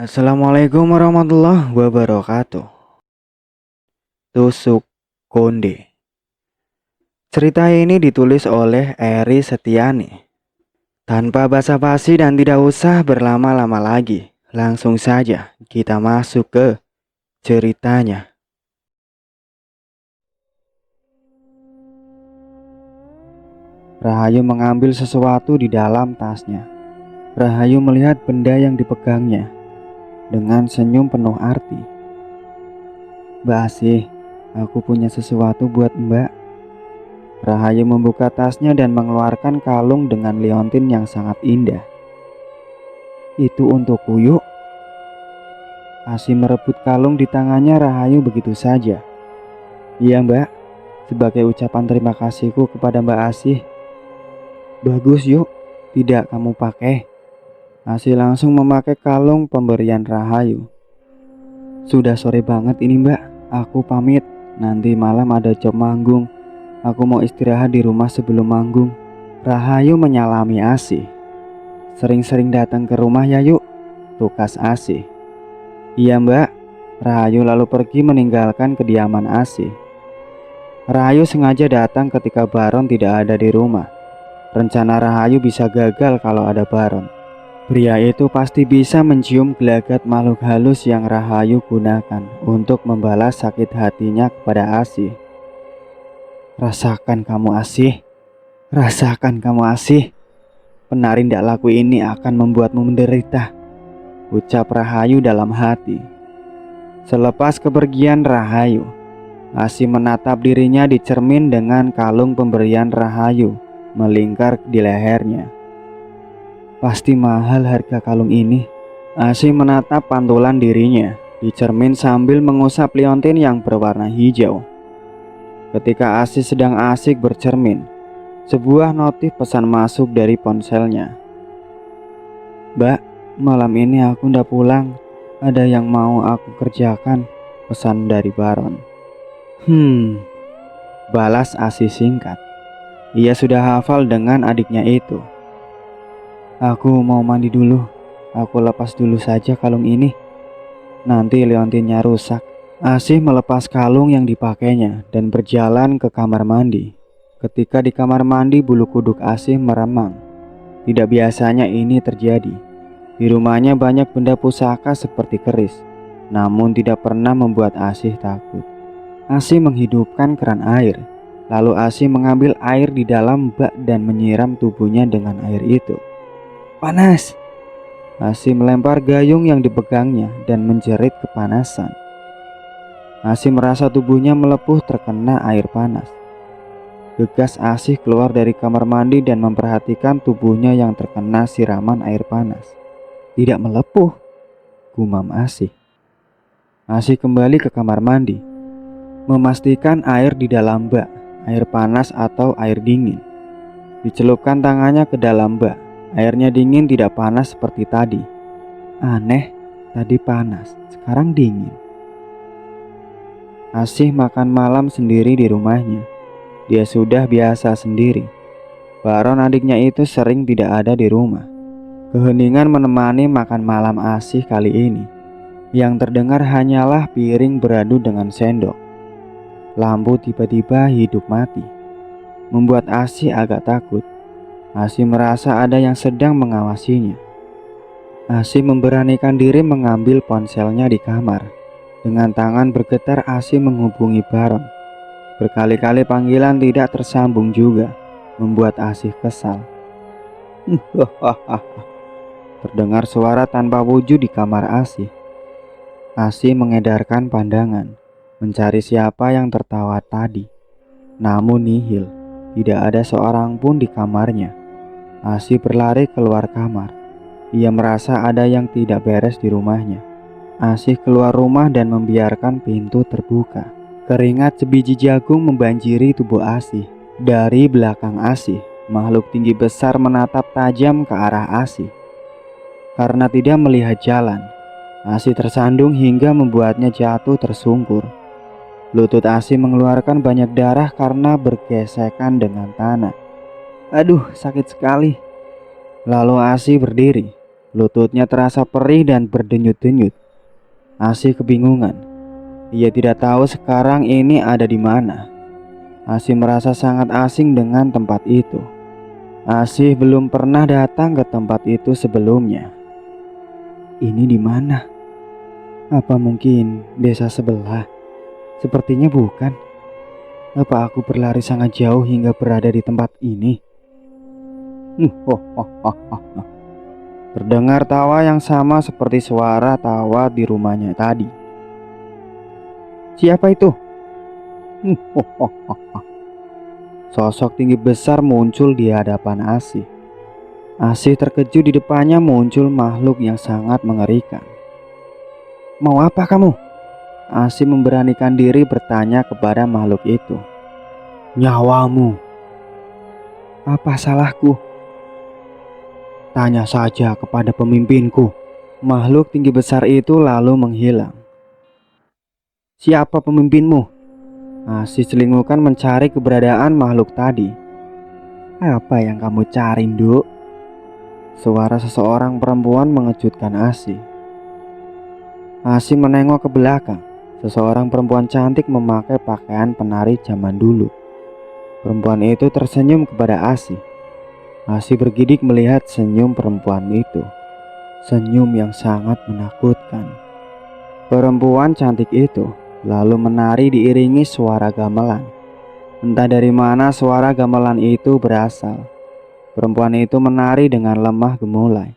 Assalamualaikum warahmatullahi wabarakatuh. Tusuk Konde. Cerita ini ditulis oleh Eri Setiani. Tanpa basa-basi dan tidak usah berlama-lama lagi, langsung saja kita masuk ke ceritanya. Rahayu mengambil sesuatu di dalam tasnya. Rahayu melihat benda yang dipegangnya dengan senyum penuh arti. "Mbak Asih, aku punya sesuatu buat Mbak." Rahayu membuka tasnya dan mengeluarkan kalung dengan liontin yang sangat indah. "Itu untukku, yuk." Asih merebut kalung di tangannya Rahayu begitu saja. "Iya Mbak, sebagai ucapan terima kasihku kepada Mbak Asih." "Bagus yuk, tidak kamu pakai." Asih langsung memakai kalung pemberian Rahayu. "Sudah sore banget ini Mbak, aku pamit. Nanti malam ada job manggung. Aku mau istirahat di rumah sebelum manggung." Rahayu menyalami Asih. "Sering-sering datang ke rumah ya yuk," tukas Asih. "Iya Mbak." Rahayu lalu pergi meninggalkan kediaman Asih. Rahayu sengaja datang ketika Baron tidak ada di rumah. Rencana Rahayu bisa gagal kalau ada Baron. Pria itu pasti bisa mencium gelagat makhluk halus yang Rahayu gunakan untuk membalas sakit hatinya kepada Asih. "Rasakan kamu Asih, rasakan kamu Asih. Penari tidak laku ini akan membuatmu menderita," ucap Rahayu dalam hati. Selepas kepergian Rahayu, Asih menatap dirinya di cermin dengan kalung pemberian Rahayu melingkar di lehernya. "Pasti mahal harga kalung ini." Asih menatap pantulan dirinya di cermin sambil mengusap liontin yang berwarna hijau. Ketika Asih sedang asik bercermin, sebuah notif pesan masuk dari ponselnya. "Mbak, malam ini aku ndak pulang. Ada yang mau aku kerjakan," pesan dari Baron. Balas Asih singkat. Ia sudah hafal dengan adiknya itu. "Aku mau mandi dulu. Aku lepas dulu saja kalung ini. Nanti liontinnya rusak." Asih melepas kalung yang dipakainya dan berjalan ke kamar mandi. Ketika di kamar mandi, bulu kuduk Asih meremang. Tidak biasanya ini terjadi. Di rumahnya banyak benda pusaka seperti keris, namun tidak pernah membuat Asih takut. Asih menghidupkan keran air. Lalu Asih mengambil air di dalam bak dan menyiram tubuhnya dengan air itu. "Panas!" Asih melempar gayung yang dipegangnya dan menjerit kepanasan. Asih merasa tubuhnya melepuh terkena air panas. Gegas Asih keluar dari kamar mandi dan memperhatikan tubuhnya yang terkena siraman air panas. "Tidak melepuh," gumam Asih. Asih kembali ke kamar mandi, memastikan air di dalam bak, air panas atau air dingin. Dicelupkan tangannya ke dalam bak. Airnya dingin, tidak panas seperti tadi. Aneh, tadi panas, sekarang dingin. Asih makan malam sendiri di rumahnya. Dia sudah biasa sendiri. Baron adiknya itu sering tidak ada di rumah. Keheningan menemani makan malam Asih kali ini. Yang terdengar hanyalah piring beradu dengan sendok. Lampu tiba-tiba hidup mati, membuat Asih agak takut. Asih merasa ada yang sedang mengawasinya. Asih memberanikan diri mengambil ponselnya di kamar. Dengan tangan bergetar Asih menghubungi Baron. Berkali-kali panggilan tidak tersambung juga, membuat Asih kesal. Terdengar suara tanpa wujud di kamar Asih. Asih mengedarkan pandangan, mencari siapa yang tertawa tadi. Namun nihil, tidak ada seorang pun di kamarnya. Asih berlari keluar kamar. Ia merasa ada yang tidak beres di rumahnya. Asih keluar rumah dan membiarkan pintu terbuka. Keringat sebiji jagung membanjiri tubuh Asih. Dari belakang Asih, makhluk tinggi besar menatap tajam ke arah Asih. Karena tidak melihat jalan, Asih tersandung hingga membuatnya jatuh tersungkur. Lutut Asih mengeluarkan banyak darah karena bergesekan dengan tanah. "Aduh, sakit sekali." Lalu Asih berdiri. Lututnya terasa perih dan berdenyut-denyut. Asih kebingungan. Ia tidak tahu sekarang ini ada di mana. Asih merasa sangat asing dengan tempat itu. Asih belum pernah datang ke tempat itu sebelumnya. Ini di mana? Apa mungkin desa sebelah? Sepertinya bukan. Apa aku berlari sangat jauh hingga berada di tempat ini? Terdengar tawa yang sama seperti suara tawa di rumahnya tadi. Siapa itu? Sosok tinggi besar muncul di hadapan Asih. Asih terkejut, di depannya muncul makhluk yang sangat mengerikan. Mau apa kamu? Asih memberanikan diri bertanya kepada makhluk itu. Nyawamu. Apa salahku? Tanya saja kepada pemimpinku. Makhluk tinggi besar itu lalu menghilang. Siapa pemimpinmu? Asih celingkukan mencari keberadaan makhluk tadi. Apa yang kamu cari, Nduk? Suara seseorang perempuan mengejutkan Asih. Asih menengok ke belakang. Seseorang perempuan cantik memakai pakaian penari zaman dulu. Perempuan itu tersenyum kepada Asih. Asih bergidik melihat senyum perempuan itu. Senyum yang sangat menakutkan. Perempuan cantik itu lalu menari diiringi suara gamelan. Entah dari mana suara gamelan itu berasal. Perempuan itu menari dengan lemah gemulai.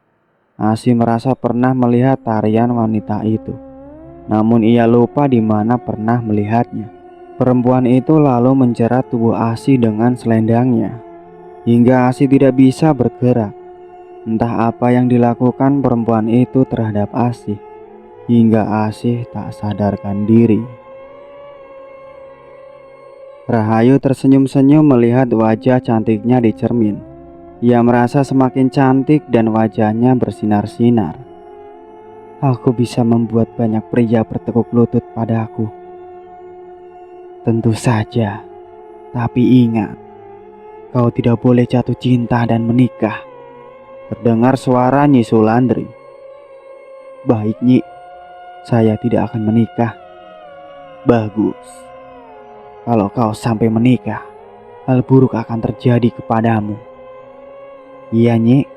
Asih merasa pernah melihat tarian wanita itu. Namun ia lupa di mana pernah melihatnya. Perempuan itu lalu menjerat tubuh Asih dengan selendangnya hingga Asih tidak bisa bergerak. Entah apa yang dilakukan perempuan itu terhadap Asih hingga Asih tak sadarkan diri. Rahayu tersenyum-senyum melihat wajah cantiknya di cermin. Ia merasa semakin cantik dan wajahnya bersinar-sinar. Aku bisa membuat banyak pria bertekuk lutut padaku. Tentu saja, tapi ingat, kau tidak boleh jatuh cinta dan menikah. Terdengar suara Nyi Sulandri. Baik Nyi, saya tidak akan menikah. Bagus. Kalau kau sampai menikah, hal buruk akan terjadi kepadamu. Iya Nyi,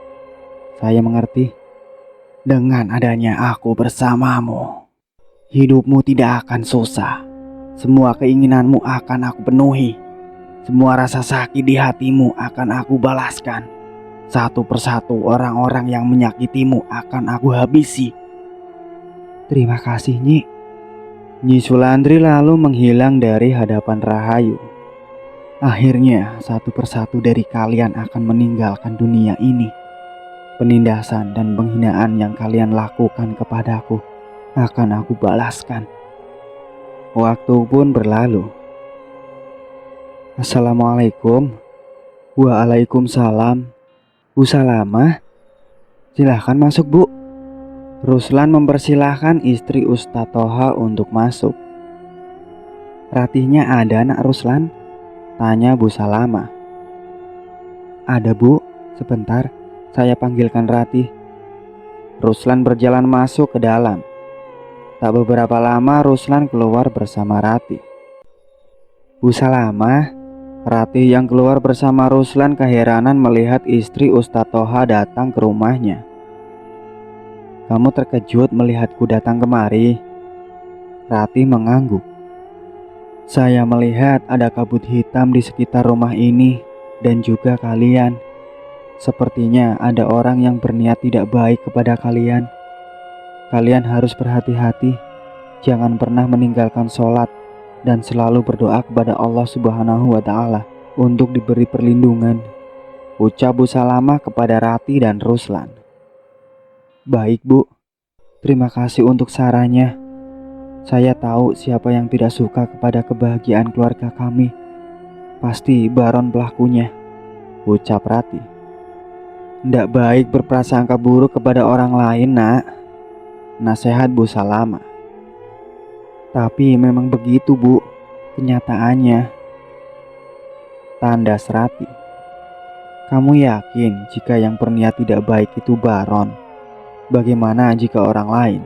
saya mengerti. Dengan adanya aku bersamamu, hidupmu tidak akan susah. Semua keinginanmu akan aku penuhi. Semua rasa sakit di hatimu akan aku balaskan. Satu persatu orang-orang yang menyakitimu akan aku habisi. Terima kasih Nyi. Nyi Sulandri lalu menghilang dari hadapan Rahayu. Akhirnya satu persatu dari kalian akan meninggalkan dunia ini. Penindasan dan penghinaan yang kalian lakukan kepadaku akan aku balaskan. Waktu pun berlalu. Assalamualaikum. Waalaikumsalam. Bu Salamah, silahkan masuk Bu. Ruslan mempersilahkan istri Ustadz Toha untuk masuk. Ratihnya ada nak Ruslan? Tanya Bu Salamah. Ada Bu, sebentar. Saya panggilkan Ratih. Ruslan berjalan masuk ke dalam. Tak beberapa lama Ruslan keluar bersama Ratih. Bu Salamah, Ratih yang keluar bersama Ruslan keheranan melihat istri Ustadz Toha datang ke rumahnya. Kamu terkejut melihatku datang kemari? Ratih mengangguk. Saya melihat ada kabut hitam di sekitar rumah ini dan juga kalian. Sepertinya ada orang yang berniat tidak baik kepada kalian. Kalian harus berhati-hati. Jangan pernah meninggalkan sholat dan selalu berdoa kepada Allah Subhanahu wa Ta'ala untuk diberi perlindungan. Ucap Bu Salamah kepada Ratih dan Ruslan. Baik Bu, terima kasih untuk sarannya. Saya tahu siapa yang tidak suka kepada kebahagiaan keluarga kami. Pasti Baron pelakunya, ucap Ratih. Tidak baik berprasangka buruk kepada orang lain nak, nasihat Bu Salamah. Tapi memang begitu Bu, kenyataannya. Tanda Ratih. Kamu yakin jika yang berniat tidak baik itu Baron? Bagaimana jika orang lain?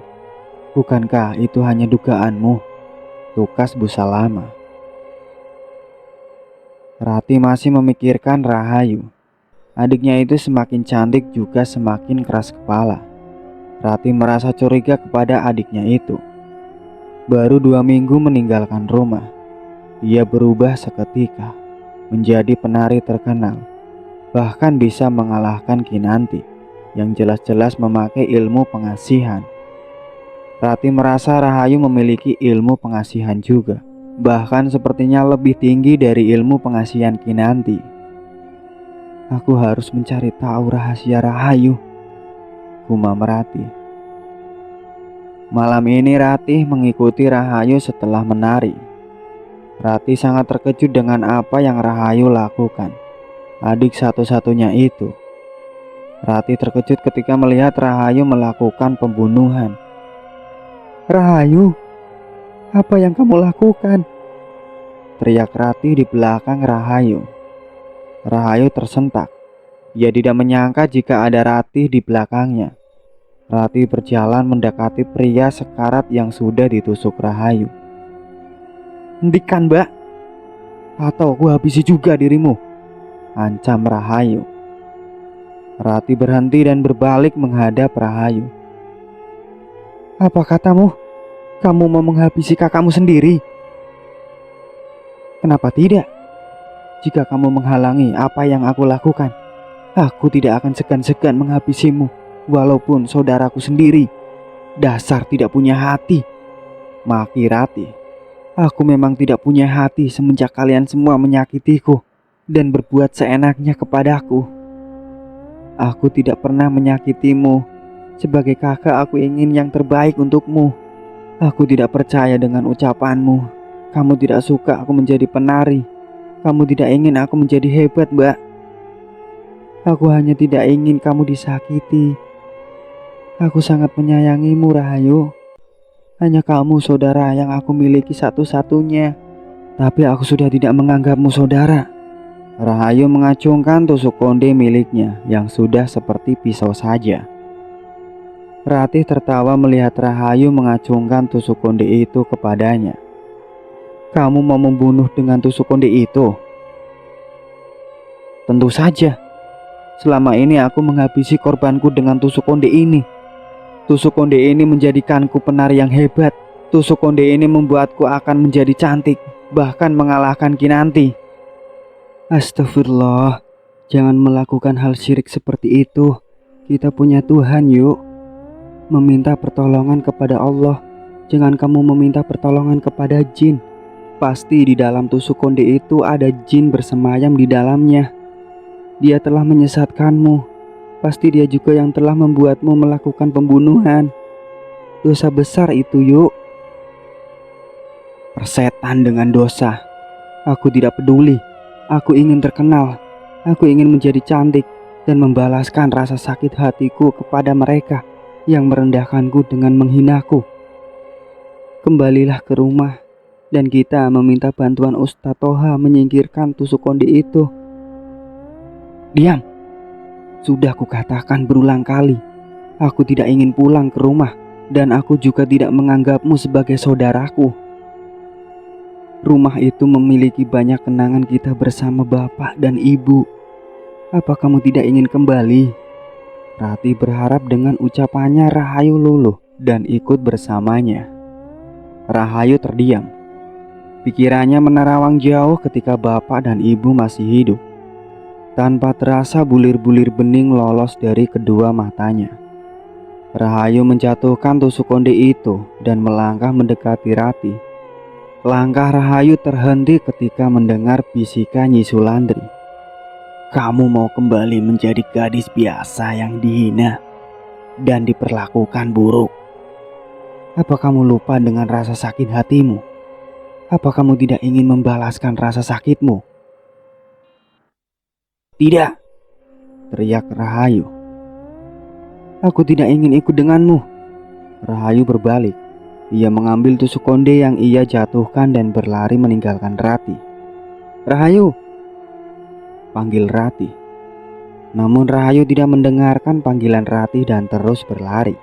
Bukankah itu hanya dugaanmu? Tukas busa lama. Rati masih memikirkan Rahayu. Adiknya itu semakin cantik juga semakin keras kepala. Rati merasa curiga kepada adiknya itu. Baru 2 minggu meninggalkan rumah, ia berubah seketika menjadi penari terkenal. Bahkan bisa mengalahkan Kinanti yang jelas-jelas memakai ilmu pengasihan. Rati merasa Rahayu memiliki ilmu pengasihan juga. Bahkan sepertinya lebih tinggi dari ilmu pengasihan Kinanti. Aku harus mencari tahu rahasia Rahayu, gumam Rati. Malam ini Rati mengikuti Rahayu setelah menari. Rati sangat terkejut dengan apa yang Rahayu lakukan. Adik satu-satunya itu. Rati terkejut ketika melihat Rahayu melakukan pembunuhan. "Rahayu, apa yang kamu lakukan?" teriak Rati di belakang Rahayu. Rahayu tersentak. Ia tidak menyangka jika ada Rati di belakangnya. Rati berjalan mendekati pria sekarat yang sudah ditusuk Rahayu. "Hentikan, Mbak, atau aku habisi juga dirimu," ancam Rahayu. Rati berhenti dan berbalik menghadap Rahayu. "Apa katamu? Kamu mau menghabisi kakakmu sendiri?" "Kenapa tidak? Jika kamu menghalangi apa yang aku lakukan, aku tidak akan segan-segan menghabisimu. Walaupun saudaraku sendiri. Dasar tidak punya hati," maki Rati. "Aku memang tidak punya hati semenjak kalian semua menyakitiku dan berbuat seenaknya kepadaku. Aku tidak pernah menyakitimu. Sebagai kakak aku ingin yang terbaik untukmu. Aku tidak percaya dengan ucapanmu. Kamu tidak suka aku menjadi penari. Kamu tidak ingin aku menjadi hebat, Mbak. Aku hanya tidak ingin kamu disakiti. Aku sangat menyayangimu, Rahayu. Hanya kamu saudara yang aku miliki satu-satunya. Tapi aku sudah tidak menganggapmu saudara." Rahayu mengacungkan tusuk konde miliknya yang sudah seperti pisau saja. Rati tertawa melihat Rahayu mengacungkan tusuk konde itu kepadanya. "Kamu mau membunuh dengan tusuk konde itu?" "Tentu saja. Selama ini aku menghabisi korbanku dengan tusuk konde ini. Tusuk konde ini menjadikanku penari yang hebat. Tusuk konde ini membuatku akan menjadi cantik, bahkan mengalahkan Kinanti." "Astagfirullah, jangan melakukan hal syirik seperti itu. Kita punya Tuhan, yuk. Meminta pertolongan kepada Allah. Jangan kamu meminta pertolongan kepada jin. Pasti di dalam tusuk konde itu ada jin bersemayam di dalamnya. Dia telah menyesatkanmu. Pasti dia juga yang telah membuatmu melakukan pembunuhan. Dosa besar itu, yuk." "Persetan dengan dosa. Aku tidak peduli. Aku ingin terkenal. Aku ingin menjadi cantik dan membalaskan rasa sakit hatiku kepada mereka yang merendahkanku dengan menghinaku. Kembalilah ke rumah dan kita meminta bantuan Ustadz Toha menyingkirkan tusuk konde itu." "Diam. Sudah kukatakan berulang kali, aku tidak ingin pulang ke rumah dan aku juga tidak menganggapmu sebagai saudaraku. Rumah itu memiliki banyak kenangan kita bersama bapak dan ibu. Apa kamu tidak ingin kembali?" Rati berharap dengan ucapannya Rahayu luluh dan ikut bersamanya. Rahayu terdiam. Pikirannya menerawang jauh ketika bapak dan ibu masih hidup. Tanpa terasa bulir-bulir bening lolos dari kedua matanya. Rahayu menjatuhkan tusuk konde itu dan melangkah mendekati Rati. Langkah Rahayu terhenti ketika mendengar bisikan Nyi Sulandri. "Kamu mau kembali menjadi gadis biasa yang dihina dan diperlakukan buruk. Apa kamu lupa dengan rasa sakit hatimu? Apa kamu tidak ingin membalaskan rasa sakitmu?" "Tidak!" teriak Rahayu. "Aku tidak ingin ikut denganmu." Rahayu berbalik. Ia mengambil tusuk konde yang ia jatuhkan dan berlari meninggalkan Rati. "Rahayu!" panggil Rati. Namun Rahayu tidak mendengarkan panggilan Ratih dan terus berlari.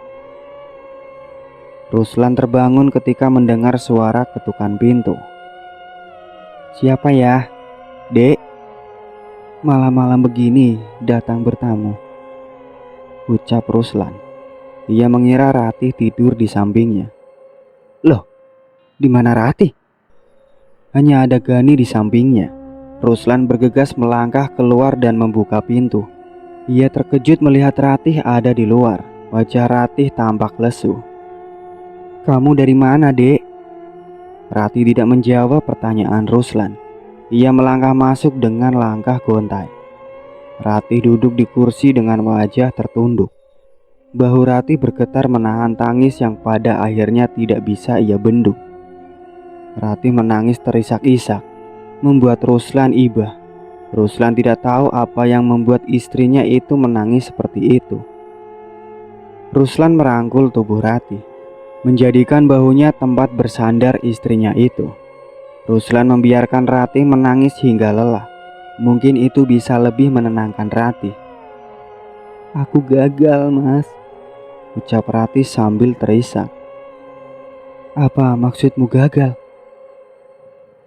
Ruslan terbangun ketika mendengar suara ketukan pintu. "Siapa ya, Dek? Malam-malam begini datang bertamu," ucap Ruslan. Ia mengira Ratih tidur di sampingnya. "Loh, di mana Ratih?" Hanya ada Gani di sampingnya. Ruslan bergegas melangkah keluar dan membuka pintu. Ia terkejut melihat Ratih ada di luar. Wajah Ratih tampak lesu. "Kamu dari mana, Dek?" Ratih tidak menjawab pertanyaan Ruslan. Ia melangkah masuk dengan langkah gontai. Ratih duduk di kursi dengan wajah tertunduk. Bahu Ratih bergetar menahan tangis yang pada akhirnya tidak bisa ia bendung. Ratih menangis terisak-isak, membuat Ruslan iba. Ruslan tidak tahu apa yang membuat istrinya itu menangis seperti itu. Ruslan merangkul tubuh Ratih, menjadikan bahunya tempat bersandar istrinya itu. Ruslan membiarkan Ratih menangis hingga lelah. Mungkin itu bisa lebih menenangkan Ratih. "Aku gagal, Mas," ucap Ratih sambil terisak. "Apa maksudmu gagal?"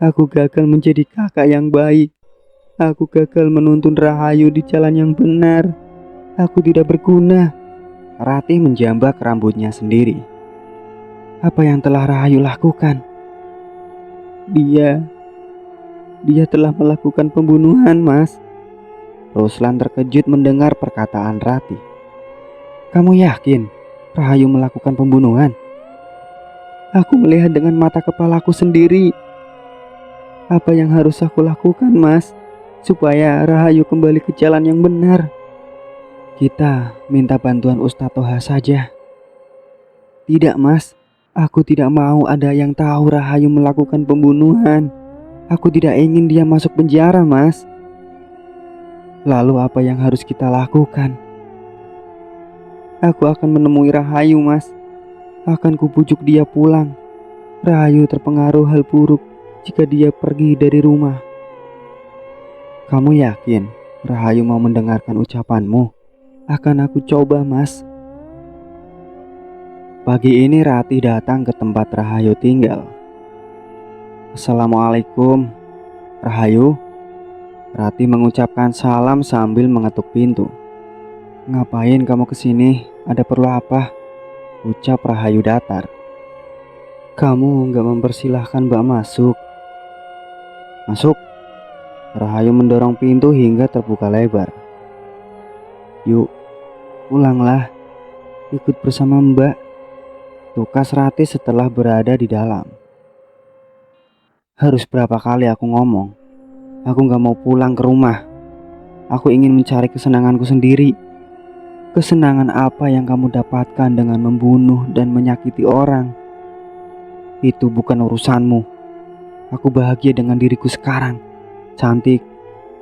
"Aku gagal menjadi kakak yang baik. Aku gagal menuntun Rahayu di jalan yang benar. Aku tidak berguna." Ratih menjambak rambutnya sendiri. "Apa yang telah Rahayu lakukan?" Dia telah melakukan pembunuhan, Mas." Ruslan terkejut mendengar perkataan Ratih. "Kamu yakin Rahayu melakukan pembunuhan?" "Aku melihat dengan mata kepalaku sendiri." "Apa yang harus aku lakukan, Mas, supaya Rahayu kembali ke jalan yang benar?" "Kita minta bantuan Ustadz Toha saja." "Tidak, Mas. Aku tidak mau ada yang tahu Rahayu melakukan pembunuhan. Aku tidak ingin dia masuk penjara, Mas." "Lalu apa yang harus kita lakukan?" "Aku akan menemui Rahayu, Mas. Akan kubujuk dia pulang. Rahayu terpengaruh hal buruk jika dia pergi dari rumah." "Kamu yakin Rahayu mau mendengarkan ucapanmu?" "Akan aku coba, Mas." Pagi ini Ratih datang ke tempat Rahayu tinggal. "Assalamualaikum, Rahayu." Ratih mengucapkan salam sambil mengetuk pintu. "Ngapain kamu kesini? Ada perlu apa?" ucap Rahayu datar. "Kamu gak mempersilahkan Mbak masuk." "Masuk." Rahayu mendorong pintu hingga terbuka lebar. "Yuk, pulanglah. Ikut bersama Mbak," tukas Ratih setelah berada di dalam. "Harus berapa kali aku ngomong? Aku gak mau pulang ke rumah. Aku ingin mencari kesenanganku sendiri." "Kesenangan apa yang kamu dapatkan dengan membunuh dan menyakiti orang? Itu bukan urusanmu. Aku bahagia dengan diriku sekarang. Cantik,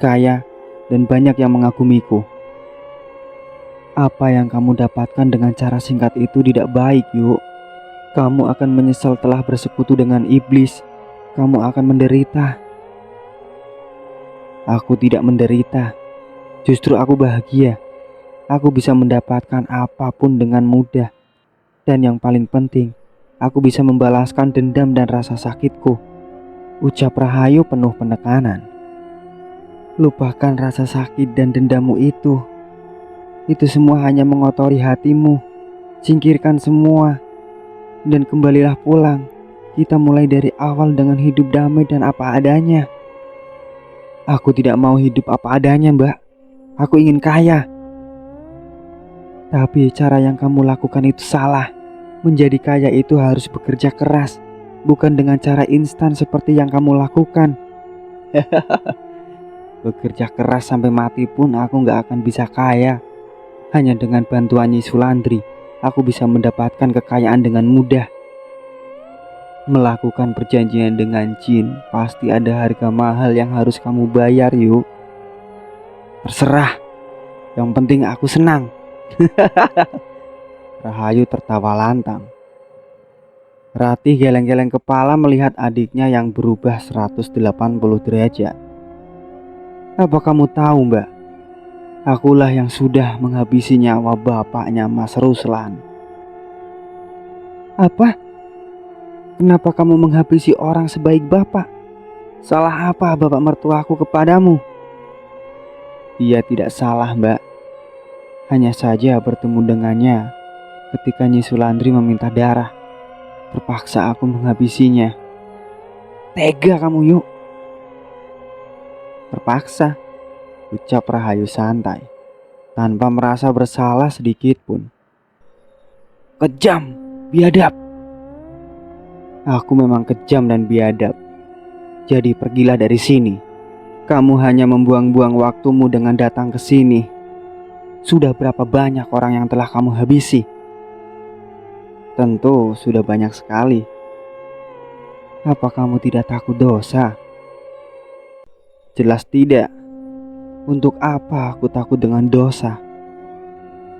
kaya, dan banyak yang mengagumiku. Apa yang kamu dapatkan dengan cara singkat itu tidak baik, Yuk. Kamu akan menyesal telah bersekutu dengan iblis. Kamu akan menderita." "Aku tidak menderita. Justru aku bahagia. Aku bisa mendapatkan apapun dengan mudah. Dan yang paling penting, aku bisa membalaskan dendam dan rasa sakitku," ucap Rahayu penuh penekanan. "Lupakan rasa sakit dan dendammu itu. Itu semua hanya mengotori hatimu. Singkirkan semua dan kembalilah pulang. Kita mulai dari awal dengan hidup damai dan apa adanya." "Aku tidak mau hidup apa adanya, Mbak. Aku ingin kaya." "Tapi cara yang kamu lakukan itu salah. Menjadi kaya itu harus bekerja keras, bukan dengan cara instan seperti yang kamu lakukan." "Bekerja keras sampai mati pun aku gak akan bisa kaya. Hanya dengan bantuan Nyi Sulandri, aku bisa mendapatkan kekayaan dengan mudah. Melakukan perjanjian dengan jin pasti ada harga mahal yang harus kamu bayar, Yuk." "Terserah. Yang penting aku senang." Rahayu tertawa lantang. Ratih geleng-geleng kepala melihat adiknya yang berubah 180 derajat. "Apa kamu tahu, Mbak? Akulah yang sudah menghabisi nyawa bapaknya Mas Ruslan. Apa? Kenapa kamu menghabisi orang sebaik bapak? Salah apa bapak mertuaku kepadamu? Dia tidak salah, Mbak. Hanya saja bertemu dengannya ketika Nyi Sulandri meminta darah. Terpaksa aku menghabisinya. Tega kamu, Yuk. Terpaksa, ucap Rahayu santai, tanpa merasa bersalah sedikit pun. Kejam, biadab. Aku memang kejam dan biadab. Jadi pergilah dari sini. Kamu hanya membuang-buang waktumu dengan datang ke sini. Sudah berapa banyak orang yang telah kamu habisi? Tentu sudah banyak sekali. Apa kamu tidak takut dosa? Jelas tidak. Untuk apa aku takut dengan dosa?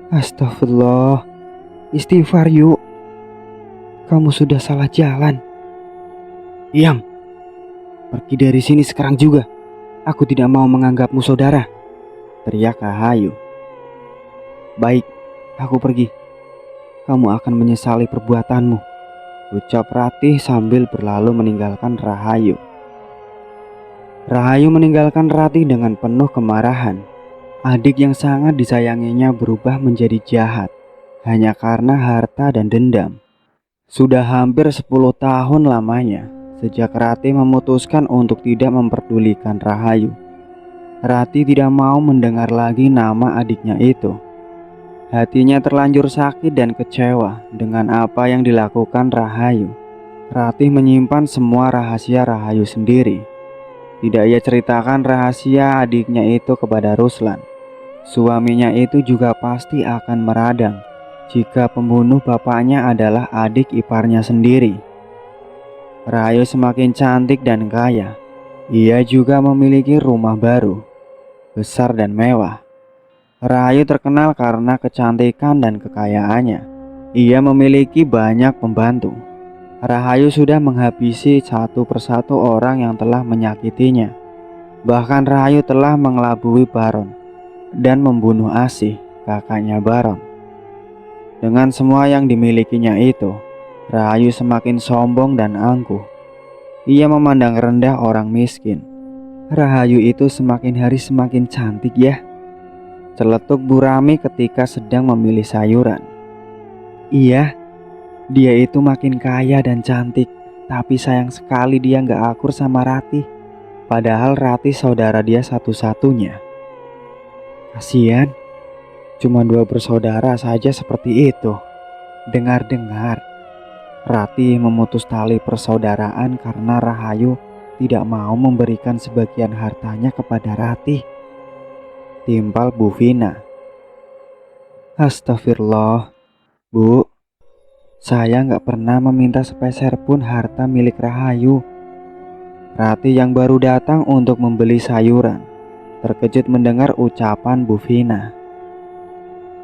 Astagfirullah. Istighfar, Yuk. Kamu sudah salah jalan. Diam. Pergi dari sini sekarang juga. Aku tidak mau menganggapmu saudara, teriak Rahayu. Baik, aku pergi. Kamu akan menyesali perbuatanmu, ucap Ratih sambil berlalu meninggalkan Rahayu. Rahayu meninggalkan Ratih dengan penuh kemarahan. Adik yang sangat disayanginya berubah menjadi jahat hanya karena harta dan dendam. Sudah hampir 10 tahun lamanya sejak Ratih memutuskan untuk tidak memperdulikan Rahayu. Ratih tidak mau mendengar lagi nama adiknya itu. Hatinya terlanjur sakit dan kecewa dengan apa yang dilakukan Rahayu. Ratih menyimpan semua rahasia Rahayu sendiri. Tidak ia ceritakan rahasia adiknya itu kepada Ruslan. Suaminya itu juga pasti akan meradang jika pembunuh bapaknya adalah adik iparnya sendiri. Rahayu semakin cantik dan kaya. Ia juga memiliki rumah baru, besar dan mewah. Rahayu terkenal karena kecantikan dan kekayaannya. Ia memiliki banyak pembantu. Rahayu sudah menghabisi satu persatu orang yang telah menyakitinya. Bahkan Rahayu telah mengelabui Baron dan membunuh Asih, kakaknya Baron. Dengan semua yang dimilikinya itu, Rahayu semakin sombong dan angkuh. Ia memandang rendah orang miskin. Rahayu itu semakin hari semakin cantik ya, celetuk Bu Rami ketika sedang memilih sayuran. Iya, dia itu makin kaya dan cantik, tapi sayang sekali dia gak akur sama Ratih. Padahal Ratih saudara dia satu-satunya. Kasian, cuma 2 bersaudara saja seperti itu. Dengar-dengar, Ratih memutus tali persaudaraan karena Rahayu tidak mau memberikan sebagian hartanya kepada Ratih. Timpal Bu Vina. Astagfirullah, Bu. Saya gak pernah meminta sepeser pun harta milik Rahayu. Ratih yang baru datang untuk membeli sayuran terkejut mendengar ucapan Bu Vina.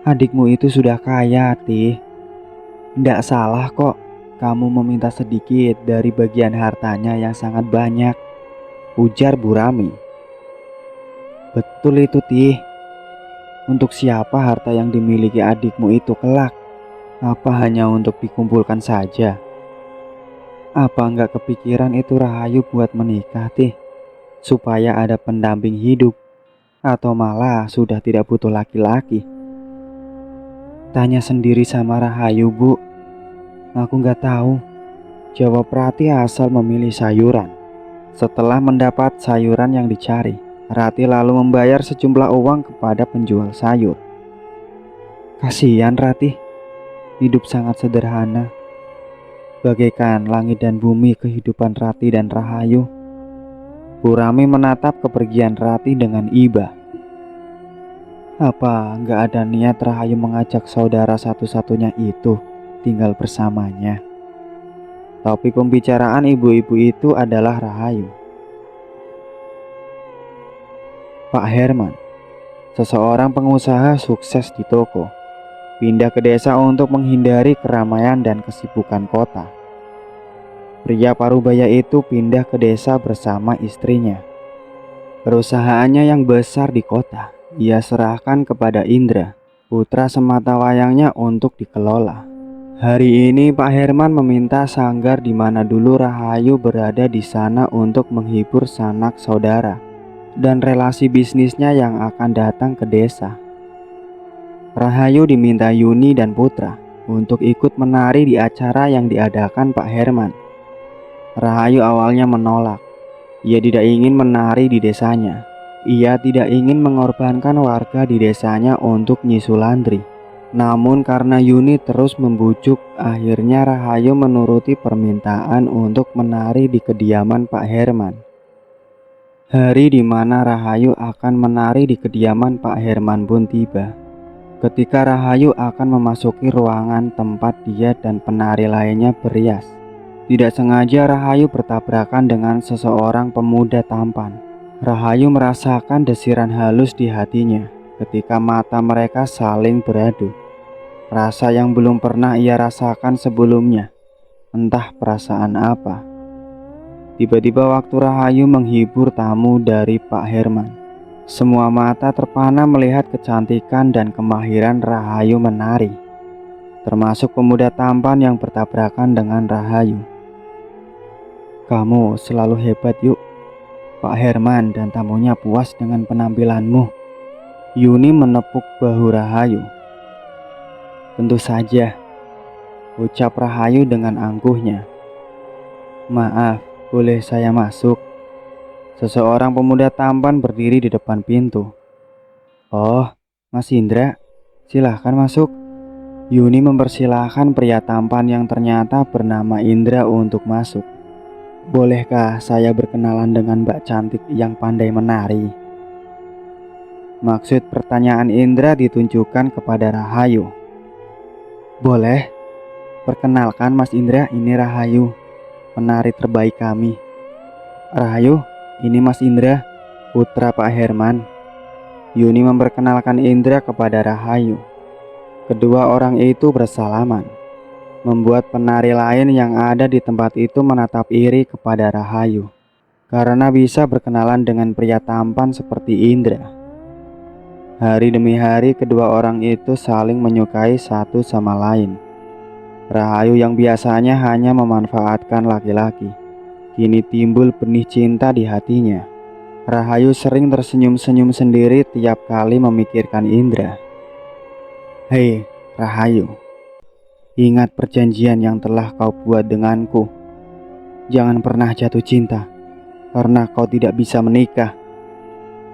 Adikmu itu sudah kaya, Tih. Nggak salah kok kamu meminta sedikit dari bagian hartanya yang sangat banyak, ujar Bu Rami. Betul itu, Tih. Untuk siapa harta yang dimiliki adikmu itu kelak? Apa hanya untuk dikumpulkan saja? Apa enggak kepikiran itu Rahayu buat menikah, Tih? Supaya ada pendamping hidup? Atau malah sudah tidak butuh laki-laki? Tanya sendiri sama Rahayu, Bu. Aku nggak tahu. Jawab Ratih asal memilih sayuran. Setelah mendapat sayuran yang dicari, Ratih lalu membayar sejumlah uang kepada penjual sayur. Kasihan Ratih, hidup sangat sederhana. Bagaikan langit dan bumi kehidupan Ratih dan Rahayu. Bu Rami menatap kepergian Ratih dengan iba. Apa nggak ada niat Rahayu mengajak saudara satu-satunya itu tinggal bersamanya? Topik pembicaraan ibu-ibu itu adalah Rahayu. Pak Herman, seseorang pengusaha sukses di toko, pindah ke desa untuk menghindari keramaian dan kesibukan kota. Pria parubaya itu pindah ke desa bersama istrinya. Perusahaannya yang besar di kota ia serahkan kepada Indra, putra sematawayangnya untuk dikelola. Hari ini Pak Herman meminta sanggar di mana dulu Rahayu berada di sana untuk menghibur sanak saudara dan relasi bisnisnya yang akan datang ke desa. Rahayu diminta Yuni dan Putra untuk ikut menari di acara yang diadakan Pak Herman. Rahayu awalnya menolak. Ia tidak ingin menari di desanya. Ia tidak ingin mengorbankan warga di desanya untuk Nyi Sulandri. Namun karena Yuni terus membujuk, akhirnya Rahayu menuruti permintaan untuk menari di kediaman Pak Herman. Hari di mana Rahayu akan menari di kediaman Pak Herman pun tiba. Ketika Rahayu akan memasuki ruangan tempat dia dan penari lainnya berias, tidak sengaja Rahayu bertabrakan dengan seseorang pemuda tampan. Rahayu merasakan desiran halus di hatinya ketika mata mereka saling beradu. Rasa yang belum pernah ia rasakan sebelumnya. Entah perasaan apa. Tiba-tiba waktu Rahayu menghibur tamu dari Pak Herman, semua mata terpana melihat kecantikan dan kemahiran Rahayu menari, termasuk pemuda tampan yang bertabrakan dengan Rahayu. Kamu selalu hebat, Yuk. Pak Herman dan tamunya puas dengan penampilanmu. Yuni menepuk bahu Rahayu. Tentu saja, ucap Rahayu dengan angkuhnya. Maaf, boleh saya masuk? Seseorang pemuda tampan berdiri di depan pintu. Oh, Mas Indra, silahkan masuk. Yuni mempersilahkan pria tampan yang ternyata bernama Indra untuk masuk. Bolehkah saya berkenalan dengan Mbak cantik yang pandai menari? Maksud pertanyaan Indra ditunjukkan kepada Rahayu. Boleh. Perkenalkan Mas Indra, ini Rahayu, penari terbaik kami. Rahayu, ini Mas Indra, putra Pak Herman. Yuni memperkenalkan Indra kepada Rahayu. Kedua orang itu bersalaman, membuat penari lain yang ada di tempat itu menatap iri kepada Rahayu karena bisa berkenalan dengan pria tampan seperti Indra. Hari demi hari kedua orang itu saling menyukai satu sama lain. Rahayu yang biasanya hanya memanfaatkan laki-laki, kini timbul benih cinta di hatinya. Rahayu sering tersenyum-senyum sendiri tiap kali memikirkan Indra. Hei Rahayu, ingat perjanjian yang telah kau buat denganku. Jangan pernah jatuh cinta karena kau tidak bisa menikah.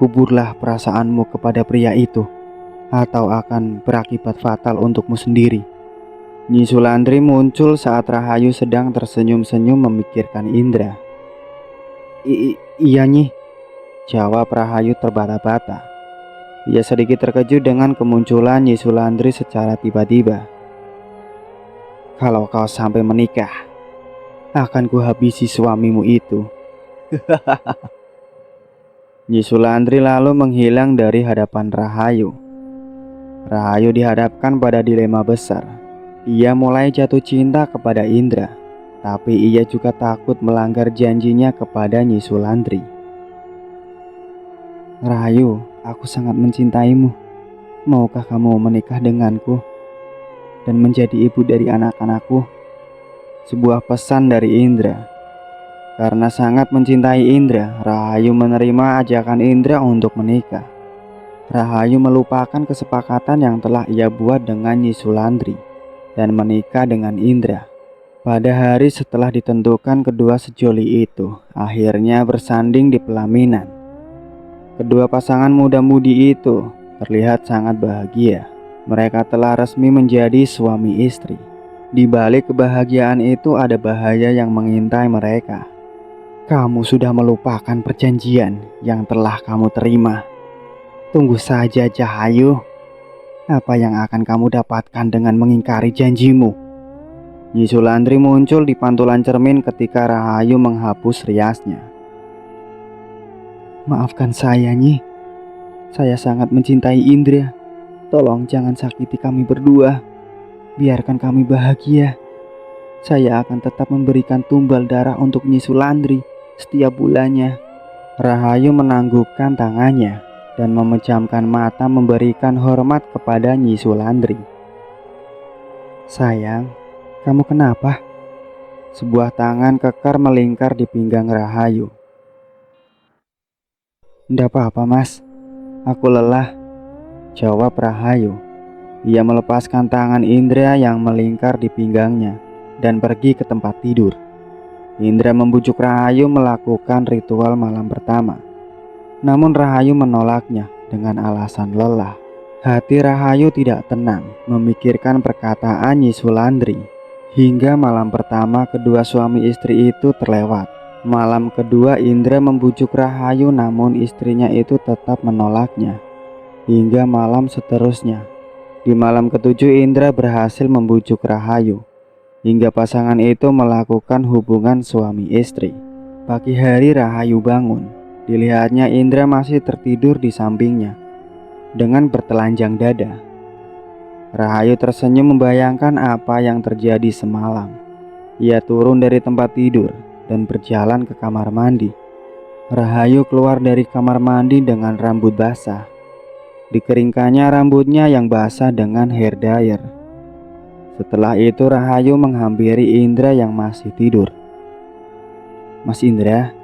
Kuburlah perasaanmu kepada pria itu, atau akan berakibat fatal untukmu sendiri. Nyi Sulandri muncul saat Rahayu sedang tersenyum-senyum memikirkan Indra. Iya Nyi, jawab Rahayu terbata-bata. Ia sedikit terkejut dengan kemunculan Nyi Sulandri secara tiba-tiba. Kalau kau sampai menikah, akan kuhabisi suamimu itu. Nyi Sulandri lalu menghilang dari hadapan Rahayu. Rahayu dihadapkan pada dilema besar. Ia mulai jatuh cinta kepada Indra, tapi ia juga takut melanggar janjinya kepada Nyi Sulandri. Rahayu, aku sangat mencintaimu. Maukah kamu menikah denganku dan menjadi ibu dari anak-anakku? Sebuah pesan dari Indra. Karena sangat mencintai Indra, Rahayu menerima ajakan Indra untuk menikah. Rahayu melupakan kesepakatan yang telah ia buat dengan Nyi Sulandri dan menikah dengan Indra. Pada hari setelah ditentukan, kedua sejoli itu akhirnya bersanding di pelaminan. Kedua pasangan muda-mudi itu terlihat sangat bahagia. Mereka telah resmi menjadi suami istri. Di balik kebahagiaan itu ada bahaya yang mengintai mereka. Kamu sudah melupakan perjanjian yang telah kamu terima. Tunggu saja Rahayu. Apa yang akan kamu dapatkan dengan mengingkari janjimu? Nyi Sulandri muncul di pantulan cermin ketika Rahayu menghapus riasnya. Maafkan saya Nyi. Saya sangat mencintai Indra. Tolong jangan sakiti kami berdua. Biarkan kami bahagia. Saya akan tetap memberikan tumbal darah untuk Nyi Sulandri setiap bulannya. Rahayu menanggukkan tangannya. dan memejamkan mata memberikan hormat kepada Nyi Sulandri. "Sayang, kamu kenapa?" Sebuah tangan kekar melingkar di pinggang Rahayu. "Ndak apa-apa mas, aku lelah," jawab Rahayu. Ia melepaskan tangan Indra yang melingkar di pinggangnya dan pergi ke tempat tidur. Indra membujuk Rahayu melakukan ritual malam pertama. Namun Rahayu menolaknya dengan alasan lelah. Hati Rahayu tidak tenang memikirkan perkataan Nyi Sulandri. Hingga malam pertama kedua suami istri itu terlewat. Malam kedua Indra membujuk Rahayu namun istrinya itu tetap menolaknya. Hingga malam seterusnya. Di malam ketujuh Indra berhasil membujuk Rahayu. Hingga pasangan itu melakukan hubungan suami istri. Pagi hari Rahayu bangun. Dilihatnya Indra masih tertidur di sampingnya dengan bertelanjang dada. Rahayu tersenyum membayangkan apa yang terjadi semalam. Ia turun dari tempat tidur dan berjalan ke kamar mandi. Rahayu keluar dari kamar mandi dengan rambut basah. Dikeringkannya rambutnya yang basah dengan hair dryer. Setelah itu Rahayu menghampiri Indra yang masih tidur. "Mas Indra,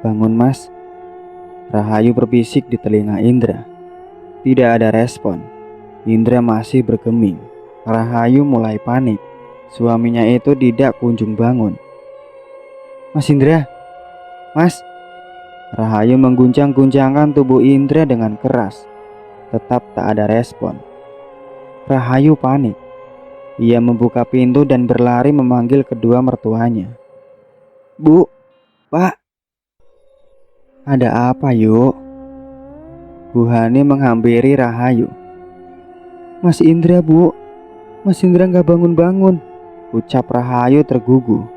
bangun mas," Rahayu berbisik di telinga Indra. Tidak ada respon. Indra masih bergeming. Rahayu mulai panik. Suaminya itu tidak kunjung bangun. "Mas Indra, mas!" Rahayu mengguncang-guncangkan tubuh Indra dengan keras. Tetap tak ada respon. Rahayu panik. Ia membuka pintu dan berlari memanggil kedua mertuanya. "Bu, Pak, ada apa yuk?" Bu Hani menghampiri Rahayu. "Mas Indra bu, Mas Indra gak bangun-bangun," ucap Rahayu tergugu.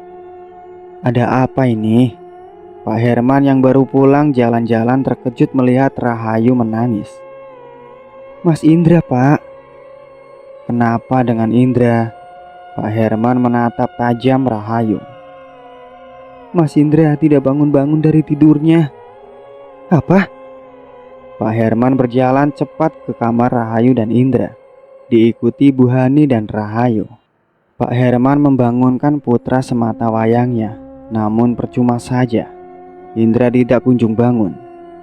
"Ada apa ini?" Pak Herman yang baru pulang jalan-jalan terkejut melihat Rahayu menangis. "Mas Indra pak." "Kenapa dengan Indra?" Pak Herman menatap tajam Rahayu. "Mas Indra tidak bangun-bangun dari tidurnya." "Apa?" Pak Herman berjalan cepat ke kamar Rahayu dan Indra, diikuti Bu Hani dan Rahayu. Pak Herman membangunkan putra semata wayangnya, namun percuma saja. Indra tidak kunjung bangun.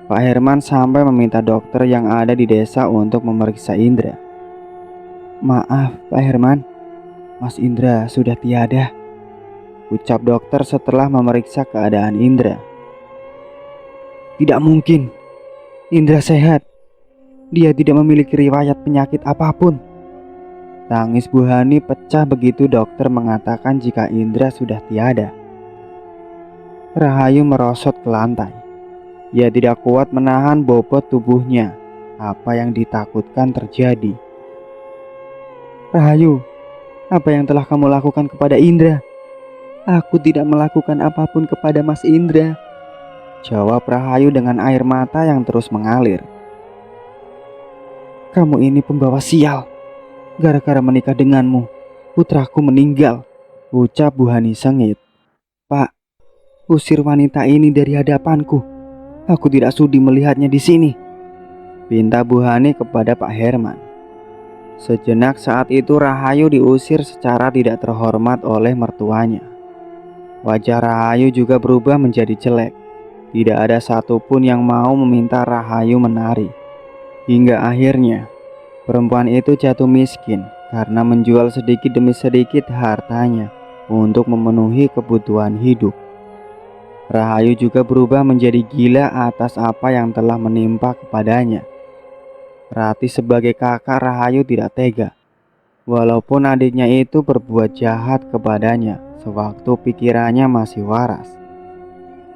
Pak Herman sampai meminta dokter yang ada di desa untuk memeriksa Indra. "Maaf Pak Herman, Mas Indra sudah tiada," ucap dokter setelah memeriksa keadaan Indra. "Tidak mungkin, Indra sehat. Dia tidak memiliki riwayat penyakit apapun." Tangis Bu Hani pecah begitu dokter mengatakan jika Indra sudah tiada. Rahayu merosot ke lantai. Ia tidak kuat menahan bobot tubuhnya. Apa yang ditakutkan terjadi. "Rahayu, apa yang telah kamu lakukan kepada Indra?" "Aku tidak melakukan apapun kepada Mas Indra," jawab Rahayu dengan air mata yang terus mengalir. "Kamu ini pembawa sial. Gara-gara menikah denganmu, putraku meninggal," ucap Bu Hani sengit. "Pak, usir wanita ini dari hadapanku. Aku tidak sudi melihatnya di sini," pinta Bu Hani kepada Pak Herman. Sejenak saat itu Rahayu diusir secara tidak terhormat oleh mertuanya. Wajah Rahayu juga berubah menjadi jelek. Tidak ada satupun yang mau meminta Rahayu menari. Hingga akhirnya perempuan itu jatuh miskin karena menjual sedikit demi sedikit hartanya untuk memenuhi kebutuhan hidup. Rahayu juga berubah menjadi gila atas apa yang telah menimpa kepadanya. Rati sebagai kakak Rahayu tidak tega, walaupun adiknya itu berbuat jahat kepadanya sewaktu pikirannya masih waras.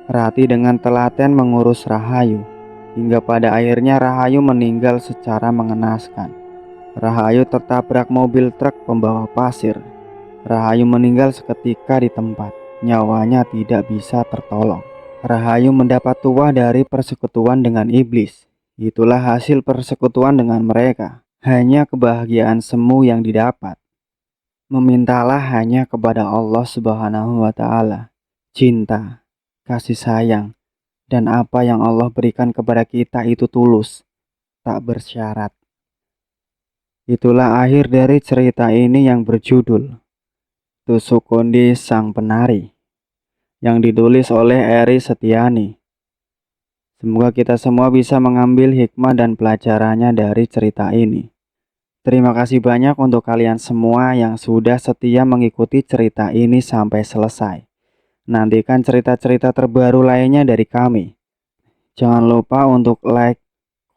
Rati dengan telaten mengurus Rahayu, hingga pada akhirnya Rahayu meninggal secara mengenaskan. Rahayu tertabrak mobil truk pembawa pasir. Rahayu meninggal seketika di tempat. Nyawanya tidak bisa tertolong. Rahayu mendapat tuah dari persekutuan dengan iblis. Itulah hasil persekutuan dengan mereka. Hanya kebahagiaan semu yang didapat. Memintalah hanya kepada Allah Subhanahu wa Ta'ala. Cinta, kasih sayang, dan apa yang Allah berikan kepada kita itu tulus. tak bersyarat. Itulah akhir dari cerita ini yang berjudul Tusuk Kondis Sang Penari, yang ditulis oleh Eri Setiani. Semoga kita semua bisa mengambil hikmah dan pelajarannya dari cerita ini. Terima kasih banyak untuk kalian semua yang sudah setia mengikuti cerita ini sampai selesai. Nantikan cerita-cerita terbaru lainnya dari kami. Jangan lupa untuk like,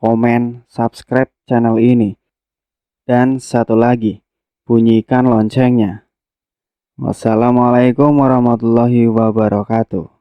komen, subscribe channel ini. Dan satu lagi, bunyikan loncengnya. Wassalamualaikum warahmatullahi wabarakatuh.